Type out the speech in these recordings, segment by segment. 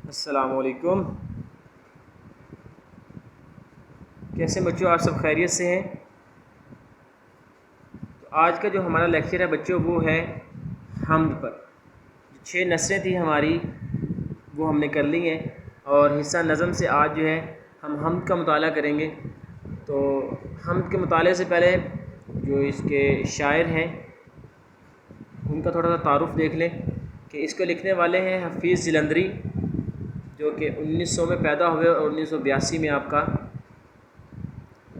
السلام علیکم۔ کیسے بچوں، آپ سب خیریت سے ہیں؟ تو آج کا جو ہمارا لیکچر ہے بچوں وہ ہے حمد پر۔ 6 نثریں تھیں ہماری، وہ ہم نے کر لی ہیں، اور حصہ نظم سے آج جو ہے ہم حمد کا مطالعہ کریں گے۔ تو حمد کے مطالعے سے پہلے جو اس کے شاعر ہیں ان کا تھوڑا سا تعارف دیکھ لیں کہ اس کو لکھنے والے ہیں حفیظ جلندری، جو کہ 1900 میں پیدا ہوئے اور 1982 میں آپ کا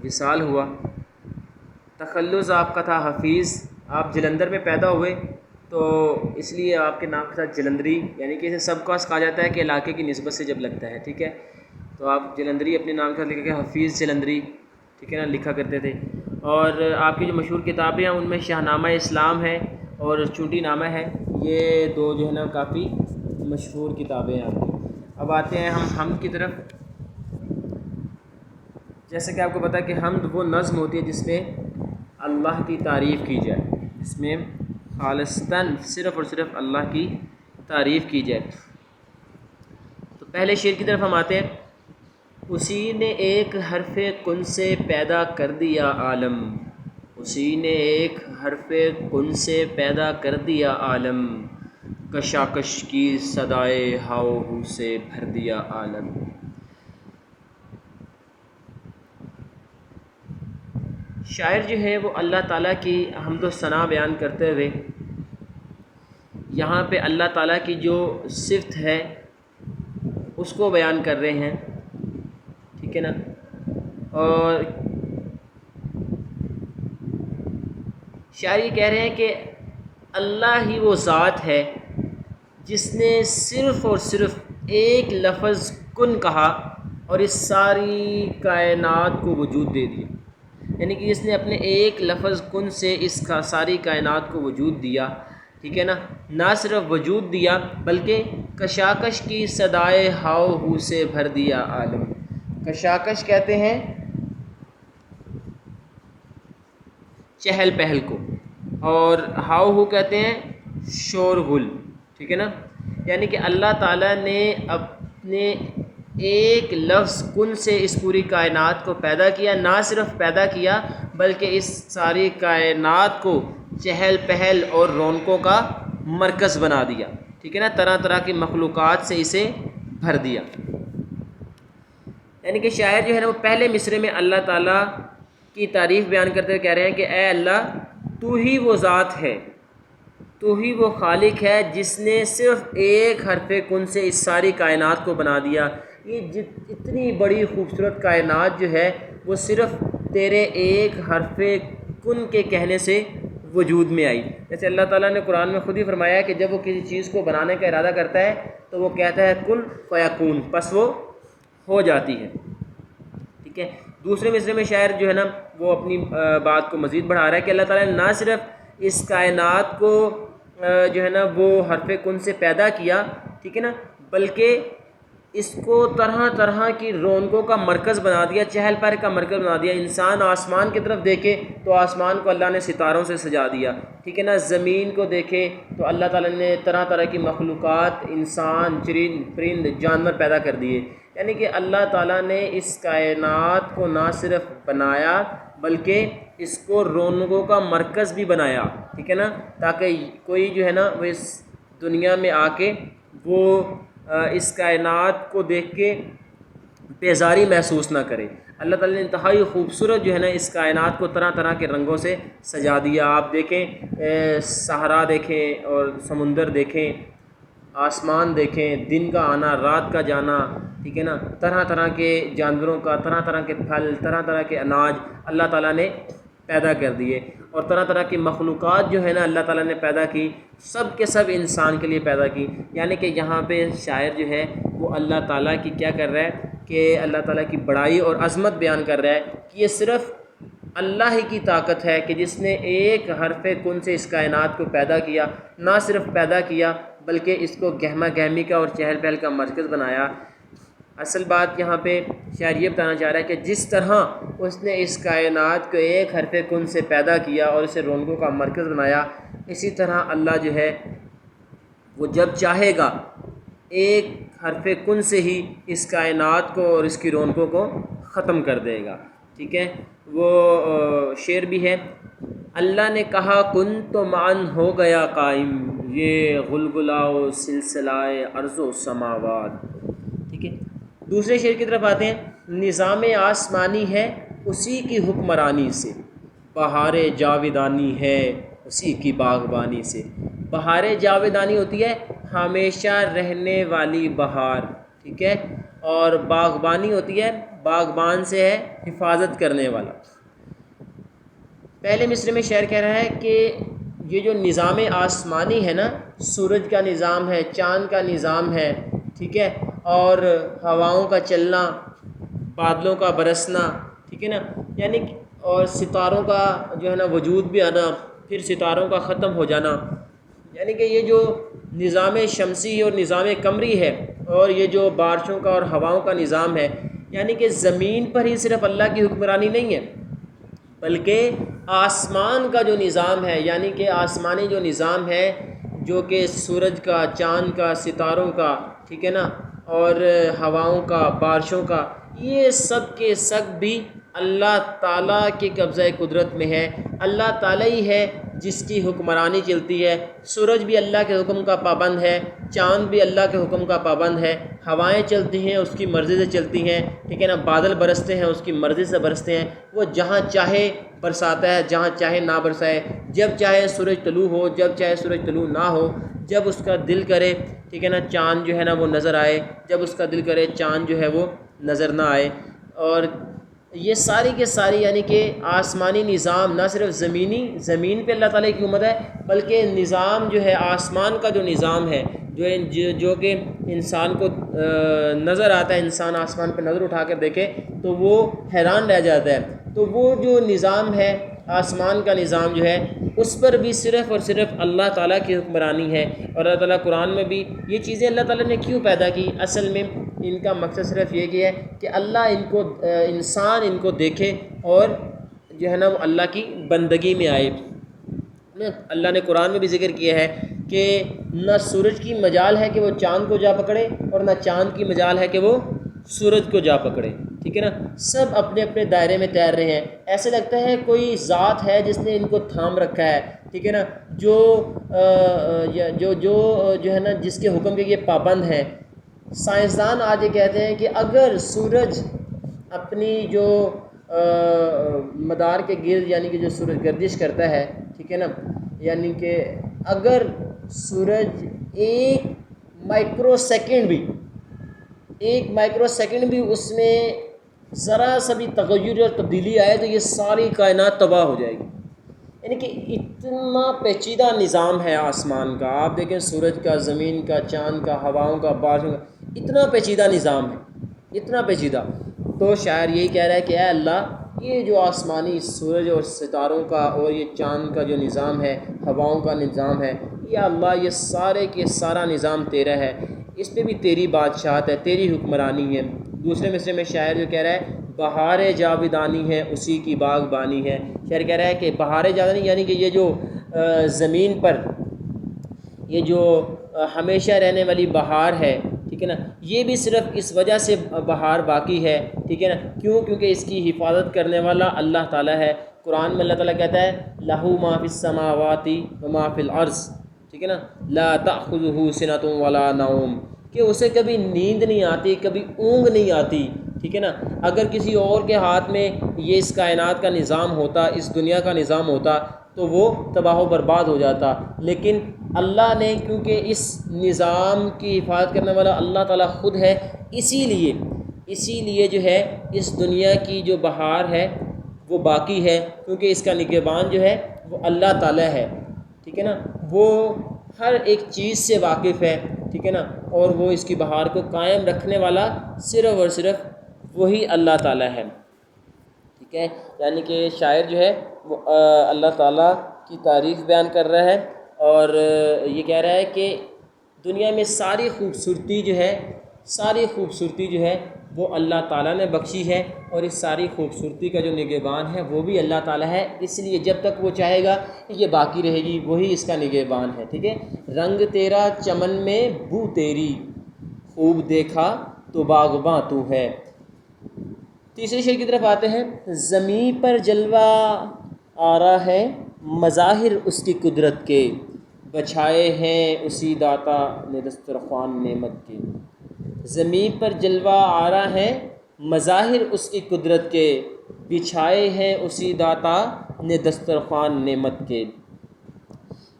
وصال ہوا۔ تخلص آپ کا تھا حفیظ، آپ جلندر میں پیدا ہوئے تو اس لیے آپ کے نام کے ساتھ جلندری، یعنی کہ اسے سب کاس کہا جاتا ہے کہ علاقے کی نسبت سے جب لگتا ہے، ٹھیک ہے، تو آپ جلندری اپنے نام کے ساتھ لکھ کے حفیظ جلندری، ٹھیک ہے نا، لکھا کرتے تھے۔ اور آپ کی جو مشہور کتابیں ہیں ان میں شاہ نامہ اسلام ہے اور چونٹی نامہ ہے، یہ دو جو ہے نا کافی مشہور کتابیں ہیں آپ کی۔ اب آتے ہیں ہم حمد کی طرف۔ جیسے کہ آپ کو پتہ ہے کہ حمد وہ نظم ہوتی ہے جس میں اللہ کی تعریف کی جائے، جس میں خالصتاً صرف اور صرف اللہ کی تعریف کی جائے۔ تو پہلے شعر کی طرف ہم آتے ہیں۔ اسی نے ایک حرف کن سے پیدا کر دیا عالم، اسی نے ایک حرف کن سے پیدا کر دیا عالم، کشاکش کی صدائے ہاؤ ہو سے بھر دیا عالم۔ شاعر جو ہے وہ اللہ تعالیٰ کی حمد و ثنا بیان کرتے ہوئے یہاں پہ اللہ تعالیٰ کی جو صفت ہے اس کو بیان کر رہے ہیں، ٹھیک ہے نا۔ اور شاعر یہ کہہ رہے ہیں کہ اللہ ہی وہ ذات ہے جس نے صرف اور صرف ایک لفظ کن کہا اور اس ساری کائنات کو وجود دے دیا، یعنی کہ اس نے اپنے ایک لفظ کن سے اس کا ساری کائنات کو وجود دیا، ٹھیک ہے نا۔ نہ صرف وجود دیا بلکہ کشاکش کی صدائے ہاؤ ہو سے بھر دیا عالم۔ کشاکش کہتے ہیں چہل پہل کو، اور ہاؤ ہو کہتے ہیں شور غل، ٹھیک ہے نا۔ یعنی کہ اللہ تعالیٰ نے اپنے ایک لفظ کن سے اس پوری کائنات کو پیدا کیا، نہ صرف پیدا کیا بلکہ اس ساری کائنات کو چہل پہل اور رونقوں کا مرکز بنا دیا، ٹھیک ہے نا، طرح طرح کی مخلوقات سے اسے بھر دیا۔ یعنی کہ شاعر جو ہے نا وہ پہلے مصرعے میں اللہ تعالیٰ کی تعریف بیان کرتے ہوئے کہہ رہے ہیں کہ اے اللہ، تو ہی وہ ذات ہے، تو ہی وہ خالق ہے جس نے صرف ایک حرف کن سے اس ساری کائنات کو بنا دیا۔ یہ اتنی بڑی خوبصورت کائنات جو ہے وہ صرف تیرے ایک حرف کن کے کہنے سے وجود میں آئی۔ جیسے اللہ تعالیٰ نے قرآن میں خود ہی فرمایا ہے کہ جب وہ کسی چیز کو بنانے کا ارادہ کرتا ہے تو وہ کہتا ہے کن فیکون، پس وہ ہو جاتی ہے، ٹھیک ہے۔ دوسرے مصرعے میں شاعر جو ہے نا وہ اپنی بات کو مزید بڑھا رہا ہے کہ اللہ تعالیٰ نے نہ صرف اس کائنات کو جو ہے نا وہ حرف کن سے پیدا کیا، ٹھیک ہے نا، بلکہ اس کو طرح طرح کی رونقوں کا مرکز بنا دیا، چہل پہل کا مرکز بنا دیا۔ انسان آسمان کی طرف دیکھے تو آسمان کو اللہ نے ستاروں سے سجا دیا، ٹھیک ہے نا۔ زمین کو دیکھے تو اللہ تعالیٰ نے طرح طرح کی مخلوقات، انسان، چرند پرند، جانور پیدا کر دیے۔ یعنی کہ اللہ تعالیٰ نے اس کائنات کو نہ صرف بنایا بلکہ اس کو رونقوں کا مرکز بھی بنایا، ٹھیک ہے نا، تاکہ کوئی جو ہے نا وہ اس دنیا میں آ کے وہ اس کائنات کو دیکھ کے بیزاری محسوس نہ کرے۔ اللہ تعالیٰ نے انتہائی خوبصورت جو ہے نا اس کائنات کو طرح طرح کے رنگوں سے سجا دیا۔ آپ دیکھیں صحرا دیکھیں اور سمندر دیکھیں، آسمان دیکھیں، دن کا آنا رات کا جانا، ٹھیک ہے نا، طرح طرح کے جانوروں کا، طرح طرح کے پھل، طرح طرح کے اناج اللہ تعالیٰ نے پیدا کر دیے، اور طرح طرح کی مخلوقات جو ہے نا اللہ تعالیٰ نے پیدا کی، سب کے سب انسان کے لیے پیدا کی۔ یعنی کہ یہاں پہ شاعر جو ہے وہ اللہ تعالیٰ کی کیا کر رہا ہے کہ اللہ تعالیٰ کی بڑائی اور عظمت بیان کر رہا ہے کہ یہ صرف اللہ ہی کی طاقت ہے کہ جس نے ایک حرف کن سے اس کائنات کو پیدا کیا، نہ صرف پیدا کیا بلکہ اس کو گہما گہمی کا اور چہل پہل کا مرکز بنایا۔ اصل بات یہاں پہ شاعر یہ بتانا چاہ رہا ہے کہ جس طرح اس نے اس کائنات کو ایک حرف کن سے پیدا کیا اور اسے رونقوں کا مرکز بنایا، اسی طرح اللہ جو ہے وہ جب چاہے گا ایک حرف کن سے ہی اس کائنات کو اور اس کی رونقوں کو ختم کر دے گا. ٹھیک ہے. وہ شعر بھی ہے، اللہ نے کہا کن تو معن ہو گیا قائم، یہ غلغلہ و سلسلہ ارض و سماوات. ٹھیک ہے. دوسرے شعر کی طرف آتے ہیں، نظام آسمانی ہے اسی کی حکمرانی سے، بہار جاویدانی ہے اسی کی باغبانی سے. بہار جاویدانی ہوتی ہے ہمیشہ رہنے والی بہار. ٹھیک ہے. اور باغبانی ہوتی ہے باغبان سے ہے حفاظت کرنے والا. پہلے مصرے میں شعر کہہ رہا ہے کہ یہ جو نظام آسمانی ہے نا، سورج کا نظام ہے، چاند کا نظام ہے، ٹھیک ہے، اور ہواؤں کا چلنا، بادلوں کا برسنا، ٹھیک ہے نا، یعنی اور ستاروں کا جو ہے نا وجود بھی آنا، پھر ستاروں کا ختم ہو جانا، یعنی کہ یہ جو نظام شمسی اور نظام قمری ہے، اور یہ جو بارشوں کا اور ہواؤں کا نظام ہے، یعنی کہ زمین پر ہی صرف اللہ کی حکمرانی نہیں ہے، بلکہ آسمان کا جو نظام ہے، یعنی کہ آسمانی جو نظام ہے، جو کہ سورج کا، چاند کا، ستاروں کا، ٹھیک ہے نا، اور ہواؤں کا، بارشوں کا، یہ سب کے سب بھی اللہ تعالیٰ کے قبضہ قدرت میں ہے. اللہ تعالیٰ ہی ہے جس کی حکمرانی چلتی ہے. سورج بھی اللہ کے حکم کا پابند ہے، چاند بھی اللہ کے حکم کا پابند ہے، ہوائیں چلتی ہیں اس کی مرضی سے چلتی ہیں، ٹھیک ہے نا، بادل برستے ہیں اس کی مرضی سے برستے ہیں. وہ جہاں چاہے برساتا ہے، جہاں چاہے نہ برسائے، جب چاہے سورج طلوع ہو، جب چاہے سورج طلوع نہ ہو، جب اس کا دل کرے، ٹھیک ہے نا، چاند جو ہے نا وہ نظر آئے، جب اس کا دل کرے چاند جو ہے وہ نظر نہ آئے. اور یہ ساری کے ساری یعنی کہ آسمانی نظام نہ صرف زمین پہ اللہ تعالیٰ کی حکومت ہے، بلکہ نظام جو ہے آسمان کا جو نظام ہے، جو کہ انسان کو نظر آتا ہے، انسان آسمان پہ نظر اٹھا کر دیکھے تو وہ حیران رہ جاتا ہے. تو وہ جو نظام ہے آسمان کا نظام جو ہے، اس پر بھی صرف اور صرف اللہ تعالیٰ کی حکمرانی ہے. اور اللہ تعالیٰ قرآن میں بھی یہ چیزیں اللہ تعالیٰ نے کیوں پیدا کی، اصل میں ان کا مقصد صرف یہ کہ ہے کہ اللہ انسان ان کو دیکھے اور جو ہے نا وہ اللہ کی بندگی میں آئے. اللہ نے قرآن میں بھی ذکر کیا ہے کہ نہ سورج کی مجال ہے کہ وہ چاند کو جا پکڑے، اور نہ چاند کی مجال ہے کہ وہ سورج کو جا پکڑے. ٹھیک ہے نا، سب اپنے اپنے دائرے میں تیر رہے ہیں. ایسے لگتا ہے کوئی ذات ہے جس نے ان کو تھام رکھا ہے، ٹھیک ہے نا، جو ہے نا جس کے حکم کے یہ پابند ہیں. سائنسدان آج یہ کہتے ہیں کہ اگر سورج اپنی جو مدار کے گرد، یعنی کہ جو سورج گردش کرتا ہے، ٹھیک ہے نا، یعنی کہ اگر سورج ایک مائکرو سیکنڈ بھی اس میں ذرا سا بھی تغیر اور تبدیلی آئے تو یہ ساری کائنات تباہ ہو جائے گی. یعنی کہ اتنا پیچیدہ نظام ہے آسمان کا. آپ دیکھیں سورج کا، زمین کا، چاند کا، ہواؤں کا، بارشوں کا، اتنا پیچیدہ نظام ہے، اتنا پیچیدہ. تو شاعر یہی کہہ رہا ہے کہ اے اللہ، یہ جو آسمانی سورج اور ستاروں کا اور یہ چاند کا جو نظام ہے، ہواؤں کا نظام ہے، یا اللہ یہ سارے کے سارا نظام تیرا ہے، اس پہ بھی تیری بادشاہت ہے، تیری حکمرانی ہے. دوسرے مصرے میں شاعر جو کہہ رہا ہے بہار جاویدانی ہے اسی کی باغبانی ہے. شاعر کہہ رہا ہے کہ بہار جاویدانی یعنی کہ یہ جو زمین پر یہ جو ہمیشہ رہنے والی بہار ہے، ٹھیک ہے نا، یہ بھی صرف اس وجہ سے بہار باقی ہے، ٹھیک ہے نا، کیونکہ اس کی حفاظت کرنے والا اللہ تعالیٰ ہے. قرآن میں اللہ تعالیٰ کہتا ہے لہو ما فی السماوات و ما فی الارض، ٹھیک ہے نا، لا تأخذہ سنۃ ولا نوم، کہ اسے کبھی نیند نہیں آتی، کبھی اونگ نہیں آتی. ٹھیک ہے نا، اگر کسی اور کے ہاتھ میں یہ اس کائنات کا نظام ہوتا، اس دنیا کا نظام ہوتا تو وہ تباہ و برباد ہو جاتا. لیکن اللہ نے، کیونکہ اس نظام کی حفاظت کرنے والا اللہ تعالیٰ خود ہے، اسی لیے جو ہے اس دنیا کی جو بہار ہے وہ باقی ہے، کیونکہ اس کا نگہبان جو ہے وہ اللہ تعالیٰ ہے. ٹھیک ہے نا، وہ ہر ایک چیز سے واقف ہے، ٹھیک ہے نا، اور وہ اس کی بہار کو قائم رکھنے والا صرف اور صرف وہی اللہ تعالیٰ ہے. ٹھیک ہے، یعنی کہ شاعر جو ہے وہ اللہ تعالیٰ کی تعریف بیان کر رہا ہے، اور یہ کہہ رہا ہے کہ دنیا میں ساری خوبصورتی جو ہے وہ اللہ تعالیٰ نے بخشی ہے، اور اس ساری خوبصورتی کا جو نگہبان ہے وہ بھی اللہ تعالیٰ ہے. اس لیے جب تک وہ چاہے گا یہ باقی رہے گی، وہی اس کا نگہبان ہے. ٹھیک ہے، رنگ تیرا چمن میں بو تیری، خوب دیکھا تو باغباں تو ہے۔ تیسرے شعر کی طرف آتے ہیں۔ زمیں پر جلوہ آرا ہے مظاہر اس کی قدرت کے، بچھائے ہیں اسی داتا نے دسترخوان نعمت کے۔ زمیں پر جلوہ آرا ہے مظاہر اس کی قدرت کے، بچھائے ہیں اسی داتا نے دسترخوان نعمت کے۔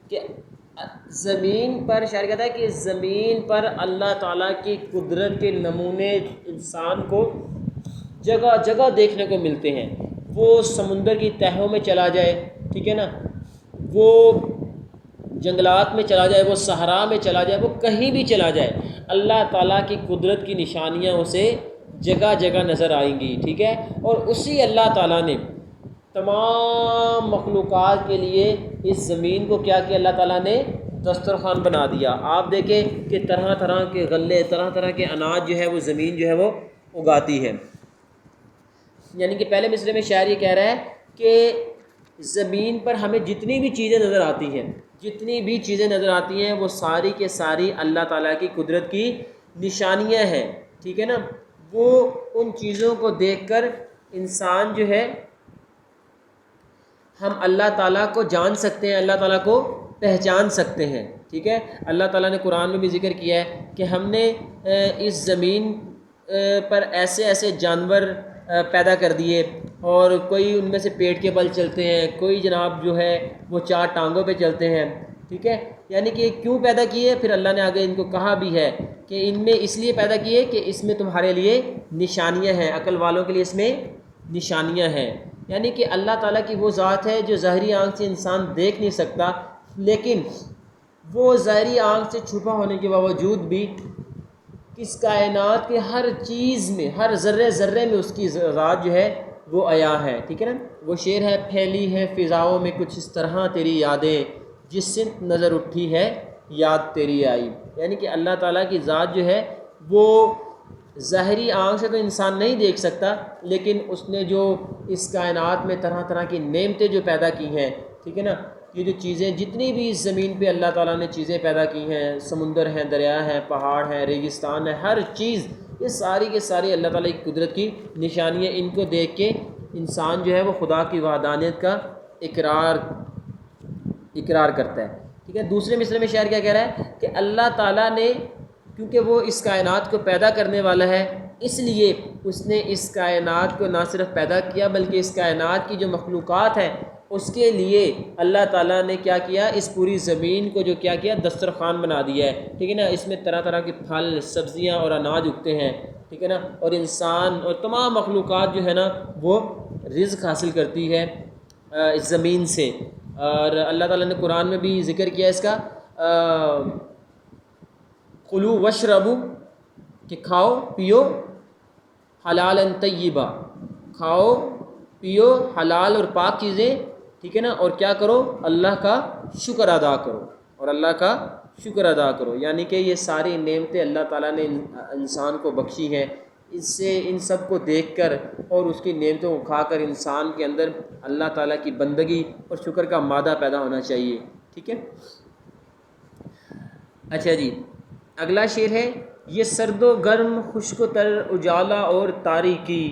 کہ زمین پر شاعر کہتا ہے کہ زمین پر اللہ تعالیٰ کی قدرت کے نمونے انسان کو جگہ جگہ دیکھنے کو ملتے ہیں۔ وہ سمندر کی تہوں میں چلا جائے، ٹھیک ہے نا، وہ جنگلات میں چلا جائے، وہ صحرا میں چلا جائے، وہ کہیں بھی چلا جائے، اللہ تعالیٰ کی قدرت کی نشانیاں اسے جگہ جگہ نظر آئیں گی، ٹھیک ہے۔ اور اسی اللہ تعالیٰ نے تمام مخلوقات کے لیے اس زمین کو کیا کیا، اللہ تعالیٰ نے دسترخوان بنا دیا۔ آپ دیکھیں کہ طرح طرح کے غلے، طرح طرح کے اناج جو ہے وہ زمین جو ہے وہ اگاتی ہے۔ یعنی کہ پہلے مصرعے میں شاعر یہ کہہ رہا ہے کہ زمین پر ہمیں جتنی بھی چیزیں نظر آتی ہیں، جتنی بھی چیزیں نظر آتی ہیں، وہ ساری کے ساری اللہ تعالیٰ کی قدرت کی نشانیاں ہیں، ٹھیک ہے نا۔ وہ ان چیزوں کو دیکھ کر انسان جو ہے، ہم اللہ تعالیٰ کو جان سکتے ہیں، اللہ تعالیٰ کو پہچان سکتے ہیں، ٹھیک ہے۔ اللہ تعالیٰ نے قرآن میں بھی ذکر کیا ہے کہ ہم نے اس زمین پر ایسے ایسے جانور پیدا کر دیے، اور کوئی ان میں سے پیٹ کے بل چلتے ہیں، کوئی جناب جو ہے وہ 4 ٹانگوں پہ چلتے ہیں، ٹھیک ہے۔ یعنی کہ کیوں پیدا کیے، پھر اللہ نے آگے ان کو کہا بھی ہے کہ ان میں اس لیے پیدا کیے کہ اس میں تمہارے لیے نشانیاں ہیں، عقل والوں کے لیے اس میں نشانیاں ہیں۔ یعنی کہ اللہ تعالیٰ کی وہ ذات ہے جو ظاہری آنکھ سے انسان دیکھ نہیں سکتا، لیکن وہ ظاہری آنکھ سے چھپا ہونے کے باوجود بھی اس کائنات کے ہر چیز میں، ہر ذرے ذرے میں اس کی ذات جو ہے وہ عیا ہے، ٹھیک ہے نا۔ وہ شعر ہے، پھیلی ہے فضاؤں میں کچھ اس طرح تیری یادیں، جس سمت نظر اٹھی ہے یاد تیری آئی۔ یعنی کہ اللہ تعالیٰ کی ذات جو ہے وہ ظاہری آنکھ سے تو انسان نہیں دیکھ سکتا، لیکن اس نے جو اس کائنات میں طرح طرح کی نعمتیں جو پیدا کی ہیں، ٹھیک ہے نا، یہ جو چیزیں جتنی بھی اس زمین پہ اللہ تعالیٰ نے چیزیں پیدا کی ہیں، سمندر ہیں، دریا ہیں، پہاڑ ہیں، ریگستان ہے، ہر چیز، یہ ساری کے ساری اللہ تعالیٰ کی قدرت کی نشانیاں۔ ان کو دیکھ کے انسان جو ہے وہ خدا کی وحدانیت کا اقرار کرتا ہے، ٹھیک ہے۔ دوسرے مصرعے میں شاعر کیا کہہ رہا ہے کہ اللہ تعالیٰ نے، کیونکہ وہ اس کائنات کو پیدا کرنے والا ہے، اس لیے اس نے اس کائنات کو نہ صرف پیدا کیا بلکہ اس کائنات کی جو مخلوقات ہیں اس کے لیے اللہ تعالیٰ نے کیا کیا، اس پوری زمین کو جو کیا کیا، دسترخوان بنا دیا ہے، ٹھیک ہے نا۔ اس میں طرح طرح کے پھل، سبزیاں اور اناج اگتے ہیں، ٹھیک ہے نا، اور انسان اور تمام مخلوقات جو ہے نا وہ رزق حاصل کرتی ہے اس زمین سے۔ اور اللہ تعالیٰ نے قرآن میں بھی ذکر کیا اس کا، کلوا واشربوا، کہ کھاؤ پیو، حلالا طیبا، کھاؤ پیو حلال اور پاک چیزیں، ٹھیک ہے نا، اور کیا کرو، اللہ کا شکر ادا کرو، اور اللہ کا شکر ادا کرو۔ یعنی کہ یہ ساری نعمتیں اللہ تعالیٰ نے انسان کو بخشی ہیں، اس سے ان سب کو دیکھ کر اور اس کی نعمتوں کو کھا کر انسان کے اندر اللہ تعالیٰ کی بندگی اور شکر کا مادہ پیدا ہونا چاہیے، ٹھیک ہے۔ اچھا جی، اگلا شعر ہے، یہ سرد و گرم، خشک و تر، اجالا اور تاریکی،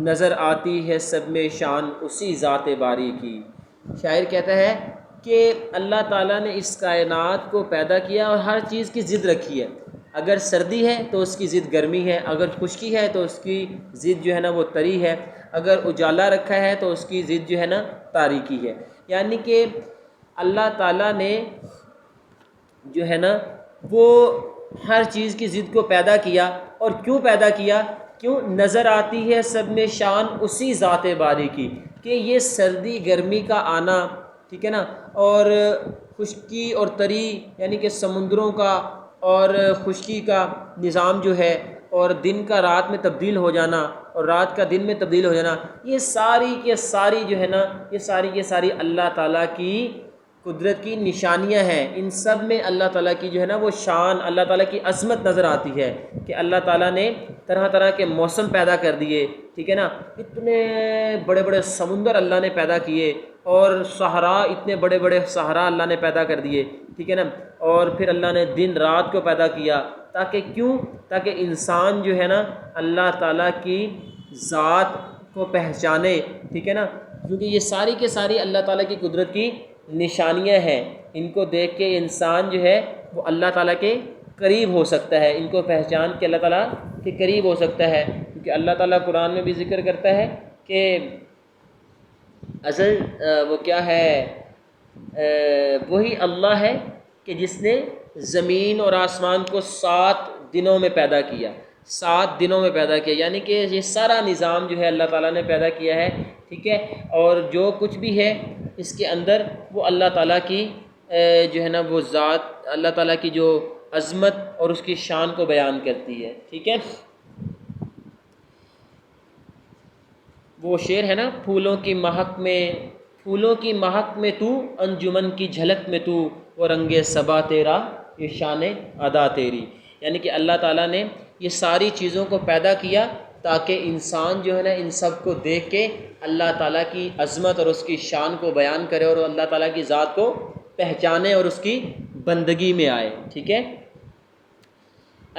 نظر آتی ہے سب میں شان اسی ذات باری کی۔ شاعر کہتا ہے کہ اللہ تعالیٰ نے اس کائنات کو پیدا کیا اور ہر چیز کی ضد رکھی ہے۔ اگر سردی ہے تو اس کی ضد گرمی ہے، اگر خشکی ہے تو اس کی ضد جو ہے نا وہ تری ہے، اگر اجالا رکھا ہے تو اس کی ضد جو ہے نا تاریکی ہے۔ یعنی کہ اللہ تعالیٰ نے جو ہے نا وہ ہر چیز کی ضد کو پیدا کیا، اور کیوں پیدا کیا، کیوں، نظر آتی ہے سب میں شان اسی ذات باری کی، کہ یہ سردی گرمی کا آنا، ٹھیک ہے نا، اور خشکی اور تری یعنی کہ سمندروں کا اور خشکی کا نظام جو ہے، اور دن کا رات میں تبدیل ہو جانا اور رات کا دن میں تبدیل ہو جانا، یہ ساری کے ساری جو ہے نا، یہ ساری کے ساری اللہ تعالیٰ کی قدرت کی نشانیاں ہیں۔ ان سب میں اللہ تعالیٰ کی جو ہے نا وہ شان، اللہ تعالیٰ کی عظمت نظر آتی ہے کہ اللہ تعالیٰ نے طرح طرح کے موسم پیدا کر دیے، ٹھیک ہے نا، اتنے بڑے بڑے سمندر اللہ نے پیدا کیے، اور صحرا، اتنے بڑے بڑے صحرا اللہ نے پیدا کر دیے، ٹھیک ہے نا، اور پھر اللہ نے دن رات کو پیدا کیا، تاکہ انسان جو ہے نا اللہ تعالیٰ کی ذات کو پہچانے، ٹھیک ہے نا، کیونکہ یہ ساری کے ساری اللہ تعالیٰ کی قدرت کی نشانیاں ہیں، ان کو دیکھ کے انسان جو ہے وہ اللہ تعالیٰ کے قریب ہو سکتا ہے، ان کو پہچان کے اللہ تعالیٰ کے قریب ہو سکتا ہے، کیونکہ اللہ تعالیٰ قرآن میں بھی ذکر کرتا ہے کہ اصل وہ کیا ہے، وہی اللہ ہے کہ جس نے زمین اور آسمان کو 7 دنوں میں پیدا کیا، 7 دنوں میں پیدا کیا، یعنی کہ یہ سارا نظام جو ہے اللہ تعالیٰ نے پیدا کیا ہے، ٹھیک ہے، اور جو کچھ بھی ہے اس کے اندر وہ اللہ تعالیٰ کی جو ہے نا وہ ذات، اللہ تعالیٰ کی جو عظمت اور اس کی شان کو بیان کرتی ہے، ٹھیک ہے۔ وہ شعر ہے نا، پھولوں کی مہک میں تو، انجمن کی جھلک میں تو، وہ رنگ صبا تیرا، یہ شان ادا تیری، یعنی کہ اللہ تعالیٰ نے یہ ساری چیزوں کو پیدا کیا تاکہ انسان جو ہے نا ان سب کو دیکھ کے اللہ تعالیٰ کی عظمت اور اس کی شان کو بیان کرے اور اللہ تعالیٰ کی ذات کو پہچانے اور اس کی بندگی میں آئے، ٹھیک ہے۔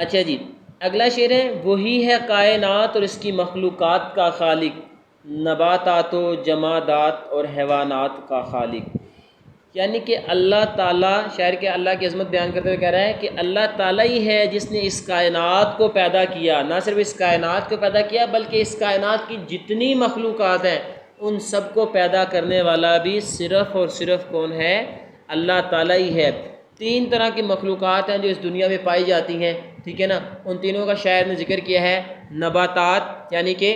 اچھا جی، اگلا شعر ہے، وہی ہے کائنات اور اس کی مخلوقات کا خالق، نباتات و جمادات اور حیوانات کا خالق، یعنی کہ اللہ تعالیٰ، شاعر کے اللہ کی عظمت بیان کرتے ہوئے کہہ رہا ہے کہ اللہ تعالیٰ ہی ہے جس نے اس کائنات کو پیدا کیا، نہ صرف اس کائنات کو پیدا کیا بلکہ اس کائنات کی جتنی مخلوقات ہیں ان سب کو پیدا کرنے والا بھی صرف اور صرف کون ہے؟ اللہ تعالیٰ ہی ہے۔ 3 طرح کی مخلوقات ہیں جو اس دنیا میں پائی جاتی ہیں، ٹھیک ہے نا، ان تینوں کا شاعر نے ذکر کیا ہے، نباتات یعنی کہ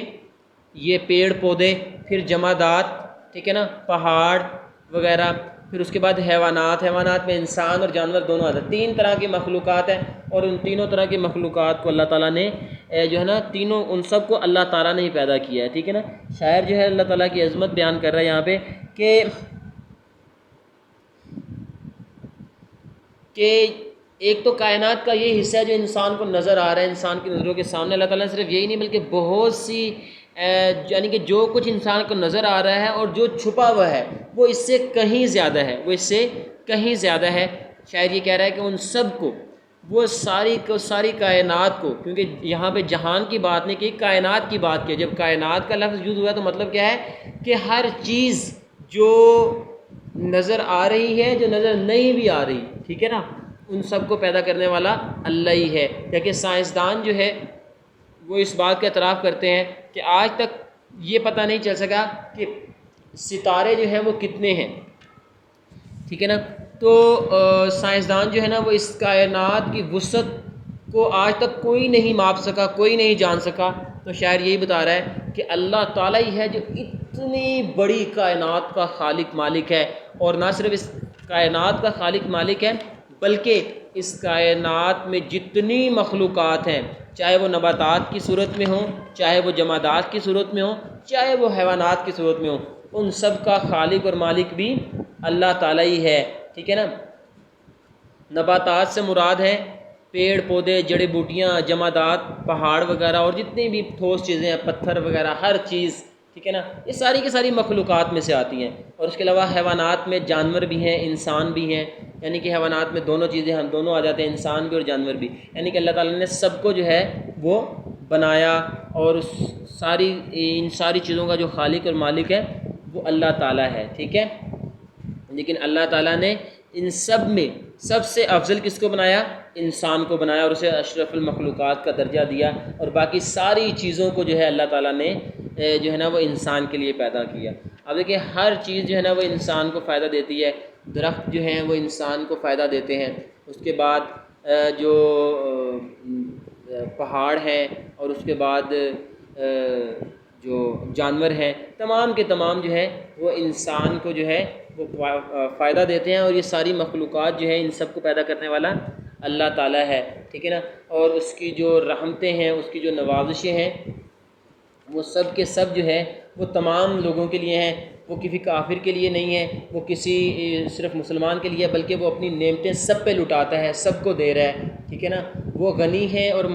یہ پیڑ پودے، پھر جمادات، ٹھیک ہے نا، پہاڑ وغیرہ، پھر اس کے بعد حیوانات میں انسان اور جانور دونوں آتے ہیں۔ 3 طرح کی مخلوقات ہیں اور ان تینوں طرح کی مخلوقات کو اللہ تعالیٰ نے جو ہے نا تینوں ان سب کو اللہ تعالیٰ نے ہی پیدا کیا ہے، ٹھیک ہے نا۔ شاعر جو ہے اللہ تعالیٰ کی عظمت بیان کر رہا ہے یہاں پہ کہ ایک تو کائنات کا یہ حصہ ہے جو انسان کو نظر آ رہا ہے، انسان کی نظروں کے سامنے، اللہ تعالیٰ نے صرف یہی نہیں بلکہ بہت سی یعنی کہ جو کچھ انسان کو نظر آ رہا ہے اور جو چھپا ہوا ہے وہ اس سے کہیں زیادہ ہے، شاعر یہ کہہ رہا ہے کہ ان سب کو، وہ ساری کائنات کو، کیونکہ یہاں پہ جہان کی بات نہیں کی، کائنات کی بات کی، جب کائنات کا لفظ یوز ہوا تو مطلب کیا ہے کہ ہر چیز جو نظر آ رہی ہے، جو نظر نہیں بھی آ رہی، ٹھیک ہے نا، ان سب کو پیدا کرنے والا اللہ ہی ہے۔ لیکن سائنسدان جو ہے وہ اس بات کا اعتراف کرتے ہیں کہ آج تک یہ پتہ نہیں چل سکا کہ ستارے جو ہیں وہ کتنے ہیں، ٹھیک ہے نا، تو سائنسدان جو ہے نا وہ اس کائنات کی وسعت کو آج تک کوئی نہیں ماپ سکا، کوئی نہیں جان سکا، تو شاعر یہی بتا رہا ہے کہ اللہ تعالیٰ ہی ہے جو اتنی بڑی کائنات کا خالق مالک ہے، اور نہ صرف اس کائنات کا خالق مالک ہے بلکہ اس کائنات میں جتنی مخلوقات ہیں، چاہے وہ نباتات کی صورت میں ہوں، چاہے وہ جمادات کی صورت میں ہوں، چاہے وہ حیوانات کی صورت میں ہوں، ان سب کا خالق اور مالک بھی اللہ تعالیٰ ہی ہے، ٹھیک ہے نا۔ نباتات سے مراد ہیں پیڑ پودے، جڑی بوٹیاں، جمادات، پہاڑ وغیرہ اور جتنی بھی ٹھوس چیزیں ہیں، پتھر وغیرہ، ہر چیز، ٹھیک ہے نا، یہ ساری کی ساری مخلوقات میں سے آتی ہیں۔ اور اس کے علاوہ حیوانات میں جانور بھی ہیں، انسان بھی ہیں، یعنی کہ حیوانات میں دونوں چیزیں، ہم دونوں آ جاتے ہیں، انسان بھی اور جانور بھی، یعنی کہ اللہ تعالیٰ نے سب کو جو ہے وہ بنایا، اور ان ساری چیزوں کا جو خالق اور مالک ہے وہ اللہ تعالیٰ ہے، ٹھیک ہے۔ لیکن اللہ تعالیٰ نے ان سب میں سب سے افضل کس کو بنایا؟ انسان کو بنایا، اور اسے اشرف المخلوقات کا درجہ دیا، اور باقی ساری چیزوں کو جو ہے اللہ تعالیٰ نے جو ہے نا وہ انسان کے لیے پیدا کیا۔ اب دیکھیں ہر چیز جو ہے نا وہ انسان کو فائدہ دیتی ہے، درخت جو ہیں وہ انسان کو فائدہ دیتے ہیں، اس کے بعد جو پہاڑ ہیں، اور اس کے بعد جو جانور ہیں، تمام کے تمام جو ہے وہ انسان کو جو ہے وہ فائدہ دیتے ہیں، اور یہ ساری مخلوقات جو ہے ان سب کو پیدا کرنے والا اللہ تعالیٰ ہے، ٹھیک ہے نا۔ اور اس کی جو رحمتیں ہیں، اس کی جو نوازشیں ہیں، وہ سب کے سب جو ہے وہ تمام لوگوں کے لیے ہیں، وہ کسی کافر کے لیے نہیں ہے، وہ کسی صرف مسلمان کے لیے، بلکہ وہ اپنی نعمتیں سب پہ لٹاتا ہے، سب کو دے رہا ہے، ٹھیک ہے نا۔ وہ غنی ہے اور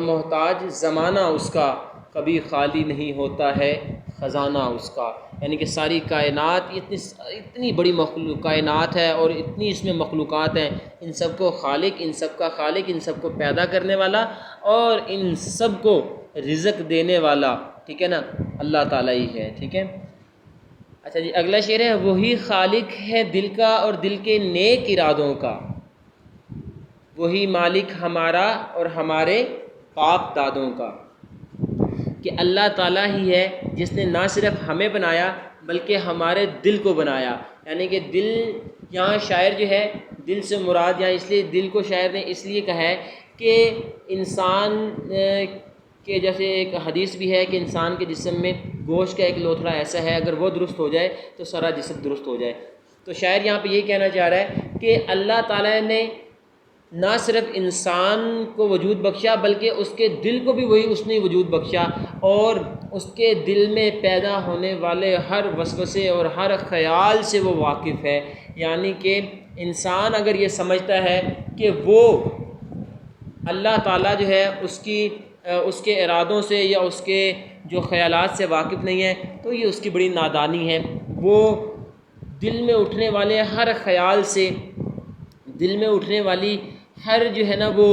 محتاج، زمانہ اس کا کبھی خالی نہیں ہوتا ہے خزانہ اس کا، یعنی کہ ساری کائنات اتنی بڑی کائنات ہے اور اتنی اس میں مخلوقات ہیں، ان سب کو خالق، ان سب کا خالق، ان سب کو پیدا کرنے والا اور ان سب کو رزق دینے والا، ٹھیک ہے نا، اللہ تعالیٰ ہی ہے، ٹھیک ہے۔ اچھا جی، اگلا شعر ہے، وہی خالق ہے دل کا اور دل کے نیک ارادوں کا، وہی مالک ہمارا اور ہمارے باپ دادوں کا، کہ اللہ تعالیٰ ہی ہے جس نے نہ صرف ہمیں بنایا بلکہ ہمارے دل کو بنایا، یعنی کہ دل، یہاں شاعر جو ہے دل سے مراد، یہاں اس لیے دل کو شاعر نے اس لیے کہا ہے کہ انسان کہ جیسے ایک حدیث بھی ہے کہ انسان کے جسم میں گوشت کا ایک لوتھڑا ایسا ہے، اگر وہ درست ہو جائے تو سارا جسم درست ہو جائے۔ تو شاعر یہاں پہ یہی کہنا چاہ رہا ہے کہ اللہ تعالیٰ نے نہ صرف انسان کو وجود بخشا بلکہ اس کے دل کو بھی وہی اس نے وجود بخشا، اور اس کے دل میں پیدا ہونے والے ہر وسوسے اور ہر خیال سے وہ واقف ہے، یعنی کہ انسان اگر یہ سمجھتا ہے کہ وہ اللہ تعالیٰ جو ہے اس کے ارادوں سے یا اس کے جو خیالات سے واقف نہیں ہے تو یہ اس کی بڑی نادانی ہے۔ وہ دل میں اٹھنے والے ہر خیال سے، دل میں اٹھنے والی ہر جو ہے نا وہ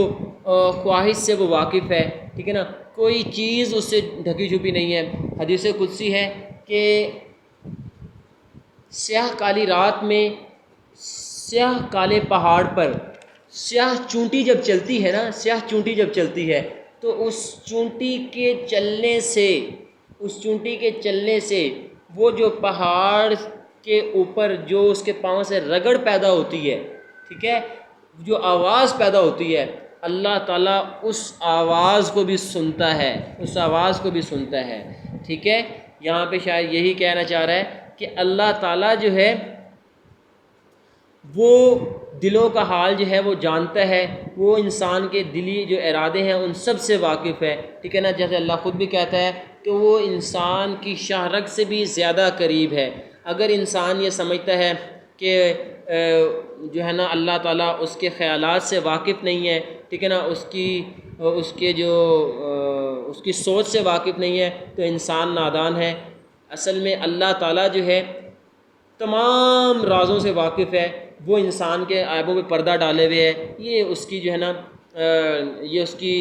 خواہش سے وہ واقف ہے، ٹھیک ہے نا، کوئی چیز اس سے ڈھکی چھپی نہیں ہے۔ حدیث قدسی ہے کہ سیاہ کالی رات میں سیاہ کالے پہاڑ پر سیاہ چونٹی جب چلتی ہے نا، سیاہ چونٹی جب چلتی ہے تو اس چونٹی کے چلنے سے وہ جو پہاڑ کے اوپر جو اس کے پاؤں سے رگڑ پیدا ہوتی ہے، ٹھیک ہے، جو آواز پیدا ہوتی ہے، اللہ تعالیٰ اس آواز کو بھی سنتا ہے، اس آواز کو بھی سنتا ہے، ٹھیک ہے۔ یہاں پہ شاید یہی کہنا چاہ رہا ہے کہ اللہ تعالیٰ جو ہے وہ دلوں کا حال جو ہے وہ جانتا ہے، وہ انسان کے دلی جو ارادے ہیں ان سب سے واقف ہے، ٹھیک ہے نا، جیسے اللہ خود بھی کہتا ہے کہ وہ انسان کی شاہ رگ سے بھی زیادہ قریب ہے۔ اگر انسان یہ سمجھتا ہے کہ جو ہے نا اللہ تعالیٰ اس کے خیالات سے واقف نہیں ہے، ٹھیک ہے نا، اس کی سوچ سے واقف نہیں ہے تو انسان نادان ہے۔ اصل میں اللہ تعالیٰ جو ہے تمام رازوں سے واقف ہے، وہ انسان کے عیبوں پہ پردہ ڈالے ہوئے ہے، یہ اس کی جو ہے نا یہ اس کی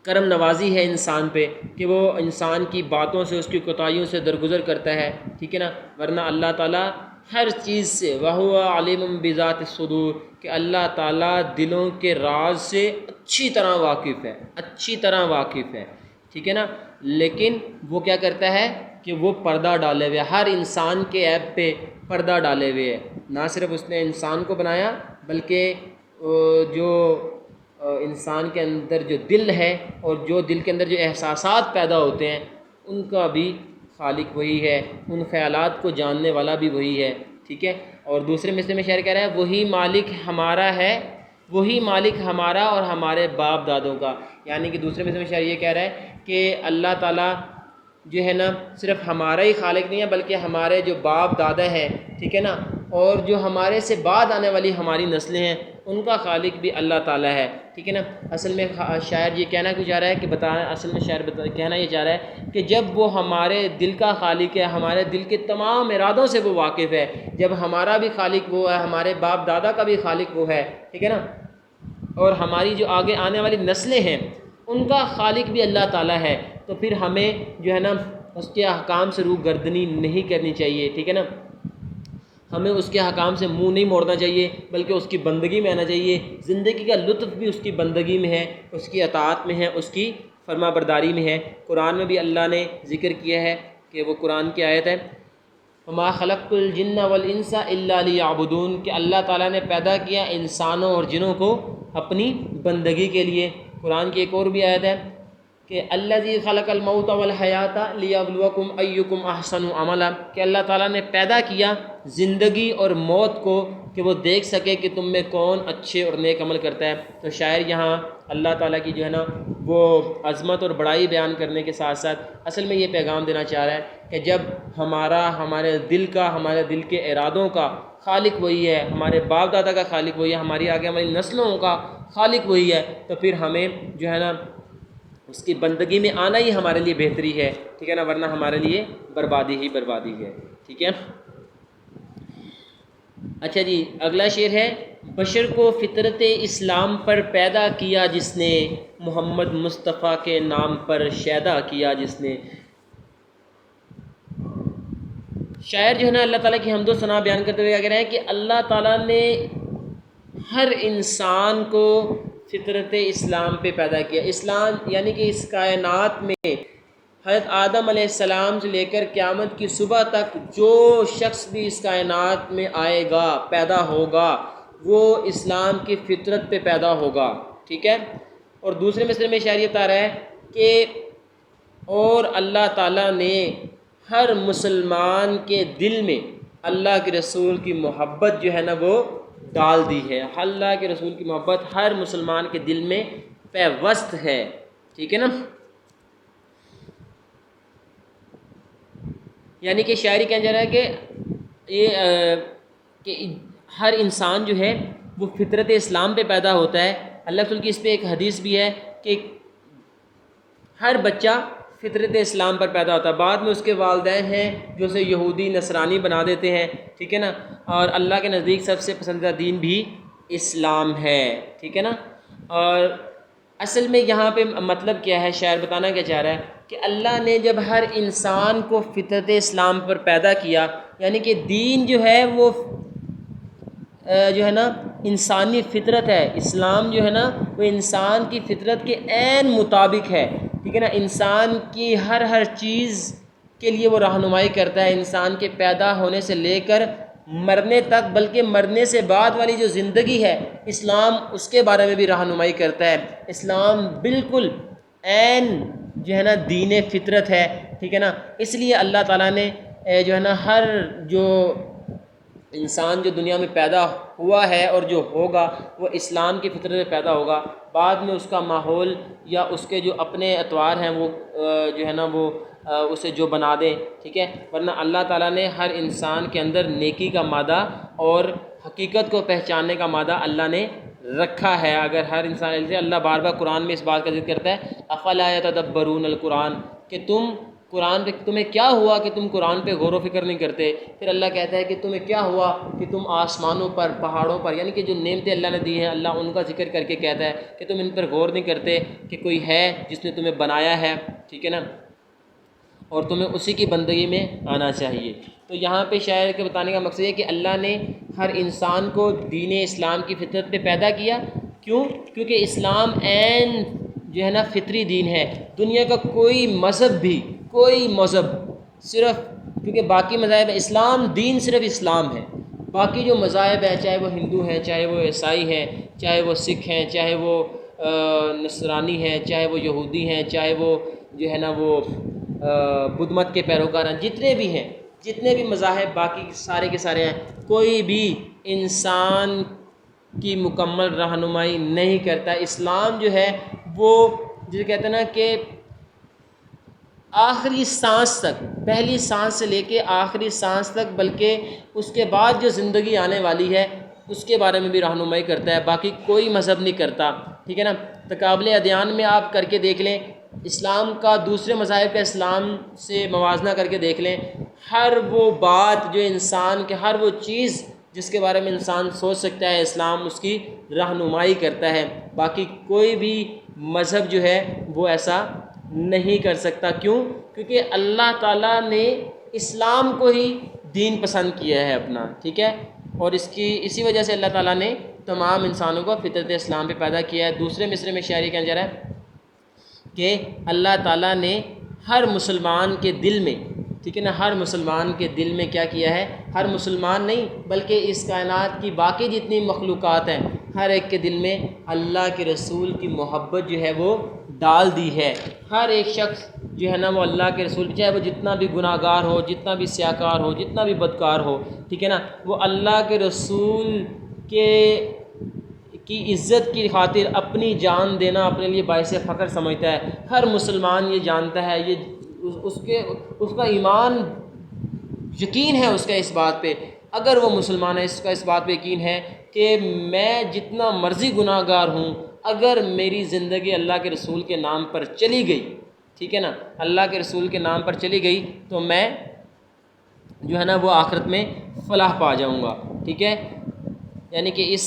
کرم نوازی ہے انسان پہ کہ وہ انسان کی باتوں سے، اس کی کوتاہیوں سے درگزر کرتا ہے، ٹھیک ہے نا، ورنہ اللہ تعالیٰ ہر چیز سے وَهُوَ عَلِيمٌ بِذَاتِ الصُّدُورِ، کہ اللہ تعالیٰ دلوں کے راز سے اچھی طرح واقف ہے، ٹھیک ہے نا، لیکن وہ کیا کرتا ہے کہ وہ پردہ ڈالے ہوئے، ہر انسان کے عیب پہ پردہ ڈالے ہوئے ہے۔ نہ صرف اس نے انسان کو بنایا بلکہ جو انسان کے اندر جو دل ہے اور جو دل کے اندر جو احساسات پیدا ہوتے ہیں ان کا بھی خالق وہی ہے، ان خیالات کو جاننے والا بھی وہی ہے، ٹھیک ہے۔ اور دوسرے مصرع میں شاعر کہہ رہا ہے وہی مالک ہمارا ہے، وہی مالک ہمارا اور ہمارے باپ دادوں کا، یعنی کہ دوسرے مصرع میں شاعر یہ کہہ رہا ہے کہ اللہ تعالیٰ جو ہے نا صرف ہمارا ہی خالق نہیں ہے بلکہ ہمارے جو باپ دادا ہیں، ٹھیک ہے نا، اور جو ہمارے سے بعد آنے والی ہماری نسلیں ہیں ان کا خالق بھی اللہ تعالیٰ ہے، ٹھیک ہے نا۔ اصل میں شاعر یہ کہنا کیوں چاہ رہا ہے کہ اصل میں شاعر کہنا یہ چاہ رہا ہے کہ جب وہ ہمارے دل کا خالق ہے، ہمارے دل کے تمام ارادوں سے وہ واقف ہے، جب ہمارا بھی خالق وہ ہے، ہمارے باپ دادا کا بھی خالق وہ ہے، ٹھیک ہے نا، اور ہماری جو آگے آنے والی نسلیں ہیں ان کا خالق بھی اللہ تعالیٰ ہے، تو پھر ہمیں جو ہے نا اس کے احکام سے روح گردنی نہیں کرنی چاہیے، ٹھیک ہے نا، ہمیں اس کے احکام سے منہ نہیں موڑنا چاہیے بلکہ اس کی بندگی میں آنا چاہیے۔ زندگی کا لطف بھی اس کی بندگی میں ہے، اس کی اطاعت میں ہے، اس کی فرما برداری میں ہے۔ قرآن میں بھی اللہ نے ذکر کیا ہے کہ وہ قرآن کی آیت ہے وَمَا خَلَقْتُ الْجِنَّ وَالْإِنسَ إِلَّا لِيَعْبُدُونَ، کہ اللہ تعالیٰ نے پیدا کیا انسانوں اور جنوں کو اپنی بندگی کے لیے۔ قرآن کی ایک اور بھی آیت ہے کہ الذی خلق الموت والحیات لیبلوکم ایکم احسن عملا، کہ اللہ تعالیٰ نے پیدا کیا زندگی اور موت کو کہ وہ دیکھ سکے کہ تم میں کون اچھے اور نیک عمل کرتا ہے۔ تو شاعر یہاں اللہ تعالیٰ کی جو ہے نا وہ عظمت اور بڑائی بیان کرنے کے ساتھ ساتھ اصل میں یہ پیغام دینا چاہ رہا ہے کہ جب ہمارے دل کے ارادوں کا خالق وہی ہے، ہمارے باپ دادا کا خالق وہی ہے، ہماری آگے ہماری نسلوں کا خالق وہی ہے، تو پھر ہمیں جو ہے نا اس کی بندگی میں آنا ہی ہمارے لیے بہتری ہے، ٹھیک ہے نا، ورنہ ہمارے لیے بربادی ہی بربادی ہے، ٹھیک ہے۔ اچھا جی، اگلا شعر ہے، بشر کو فطرت اسلام پر پیدا کیا جس نے، محمد مصطفیٰ کے نام پر شیدا کیا جس نے۔ شاعر جو ہے نا اللہ تعالیٰ کی حمد و ثنا بیان کرتے ہوئے کیا کہہ رہے ہیں کہ اللہ تعالیٰ نے ہر انسان کو فطرت اسلام پہ پیدا کیا۔ اسلام یعنی کہ اس کائنات میں حضرت آدم علیہ السلام سے لے کر قیامت کی صبح تک جو شخص بھی اس کائنات میں آئے گا، پیدا ہوگا، وہ اسلام کی فطرت پہ پیدا ہوگا، ٹھیک ہے۔ اور دوسرے مصرعے میں شاعر یہ بتا رہا ہے کہ اور اللہ تعالیٰ نے ہر مسلمان کے دل میں اللہ کے رسول کی محبت جو ہے نا وہ ڈال دی ہے۔ اللہ کے رسول کی محبت ہر مسلمان کے دل میں پیوست ہے، ٹھیک ہے نا۔ یعنی کہ شاعری کہا جا رہا ہے کہ یہ کہ ہر انسان جو ہے وہ فطرت اسلام پہ پیدا ہوتا ہے۔ اللہ رسول کی اس پہ ایک حدیث بھی ہے کہ ہر بچہ فطرت اسلام پر پیدا ہوتا ہے، بعد میں اس کے والدین ہیں جو اسے یہودی نصرانی بنا دیتے ہیں، ٹھیک ہے نا، اور اللہ کے نزدیک سب سے پسندیدہ دین بھی اسلام ہے، ٹھیک ہے نا۔ اور اصل میں یہاں پہ مطلب کیا ہے، شاعر بتانا کیا چاہ رہا ہے کہ اللہ نے جب ہر انسان کو فطرت اسلام پر پیدا کیا، یعنی کہ دین جو ہے وہ جو ہے نا انسانی فطرت ہے، اسلام جو ہے نا وہ انسان کی فطرت کے عین مطابق ہے، ٹھیک ہے نا۔ انسان کی ہر چیز کے لیے وہ رہنمائی کرتا ہے، انسان کے پیدا ہونے سے لے کر مرنے تک، بلکہ مرنے سے بعد والی جو زندگی ہے اسلام اس کے بارے میں بھی رہنمائی کرتا ہے۔ اسلام بالکل عین جو ہے نا دین فطرت ہے، ٹھیک ہے نا۔ اس لیے اللہ تعالیٰ نے جو ہے نا ہر جو انسان جو دنیا میں پیدا ہوا ہے اور جو ہوگا وہ اسلام کی فطرت میں پیدا ہوگا، بعد میں اس کا ماحول یا اس کے جو اپنے اطوار ہیں وہ جو ہے نا وہ اسے جو بنا دیں، ٹھیک ہے، ورنہ اللہ تعالیٰ نے ہر انسان کے اندر نیکی کا مادہ اور حقیقت کو پہچاننے کا مادہ اللہ نے رکھا ہے۔ اگر ہر انسان سے، اللہ بار بار قرآن میں اس بات کا ذکر کرتا ہے، افلا یتدبرون القرآن، کہ تم قرآن پہ، تمہیں کیا ہوا کہ تم قرآن پہ غور و فکر نہیں کرتے۔ پھر اللہ کہتا ہے کہ تمہیں کیا ہوا کہ تم آسمانوں پر، پہاڑوں پر، یعنی کہ جو نعمتیں اللہ نے دی ہیں اللہ ان کا ذکر کر کے کہتا ہے کہ تم ان پر غور نہیں کرتے کہ کوئی ہے جس نے تمہیں بنایا ہے، ٹھیک ہے نا، اور تمہیں اسی کی بندگی میں آنا چاہیے۔ تو یہاں پہ شاعر کے بتانے کا مقصد یہ کہ اللہ نے ہر انسان کو دین اسلام کی فطرت پہ پیدا کیا، کیوں؟ کیونکہ اسلام عین جو ہے نا فطری دین ہے۔ دنیا کا کوئی مذہب بھی، کوئی مذہب، صرف کیونکہ باقی مذاہب، اسلام دین صرف اسلام ہے، باقی جو مذاہب ہیں چاہے وہ ہندو ہیں، چاہے وہ عیسائی ہیں، چاہے وہ سکھ ہیں، چاہے وہ نصرانی ہیں، چاہے وہ یہودی ہیں، چاہے وہ جو ہے نا وہ بدھ مت کے پیروکار ہیں، جتنے بھی ہیں، جتنے بھی مذاہب باقی سارے کے سارے ہیں، کوئی بھی انسان کی مکمل رہنمائی نہیں کرتا۔ اسلام جو ہے وہ جسے کہتے ہیں نا کہ آخری سانس تک، پہلی سانس سے لے کے آخری سانس تک، بلکہ اس کے بعد جو زندگی آنے والی ہے اس کے بارے میں بھی رہنمائی کرتا ہے، باقی کوئی مذہب نہیں کرتا، ٹھیک ہے نا۔ تقابل ادیان میں آپ کر کے دیکھ لیں، اسلام کا دوسرے مذاہب کا اسلام سے موازنہ کر کے دیکھ لیں، ہر وہ بات جو انسان کے، ہر وہ چیز جس کے بارے میں انسان سوچ سکتا ہے اسلام اس کی رہنمائی کرتا ہے، باقی کوئی بھی مذہب جو ہے وہ ایسا نہیں کر سکتا۔ کیوں؟ کیونکہ اللہ تعالیٰ نے اسلام کو ہی دین پسند کیا ہے اپنا، ٹھیک ہے، اور اسی وجہ سے اللہ تعالیٰ نے تمام انسانوں کو فطرت اسلام پہ پیدا کیا ہے۔ دوسرے مصرعے میں شاعری کہا جا رہا ہے کہ اللہ تعالیٰ نے ہر مسلمان کے دل میں، ٹھیک ہے نا، ہر مسلمان کے دل میں کیا کیا ہے، ہر مسلمان نہیں بلکہ اس کائنات کی باقی جتنی مخلوقات ہیں ہر ایک کے دل میں اللہ کے رسول کی محبت جو ہے وہ ڈال دی ہے۔ ہر ایک شخص جو ہے نا وہ اللہ کے رسول، چاہے وہ جتنا بھی گناہ گار ہو، جتنا بھی سیاکار ہو، جتنا بھی بدکار ہو، ٹھیک ہے نا، وہ اللہ کے رسول کی عزت کی خاطر اپنی جان دینا اپنے لیے باعث فخر سمجھتا ہے۔ ہر مسلمان یہ جانتا ہے، یہ اس کا ایمان، یقین ہے اس کا اس بات پہ، اگر وہ مسلمان ہے اس کا اس بات پہ یقین ہے کہ میں جتنا مرضی گناہ گار ہوں اگر میری زندگی اللہ کے رسول کے نام پر چلی گئی، ٹھیک ہے نا، اللہ کے رسول کے نام پر چلی گئی تو میں جو ہے نا وہ آخرت میں فلاح پا جاؤں گا، ٹھیک ہے، یعنی کہ اس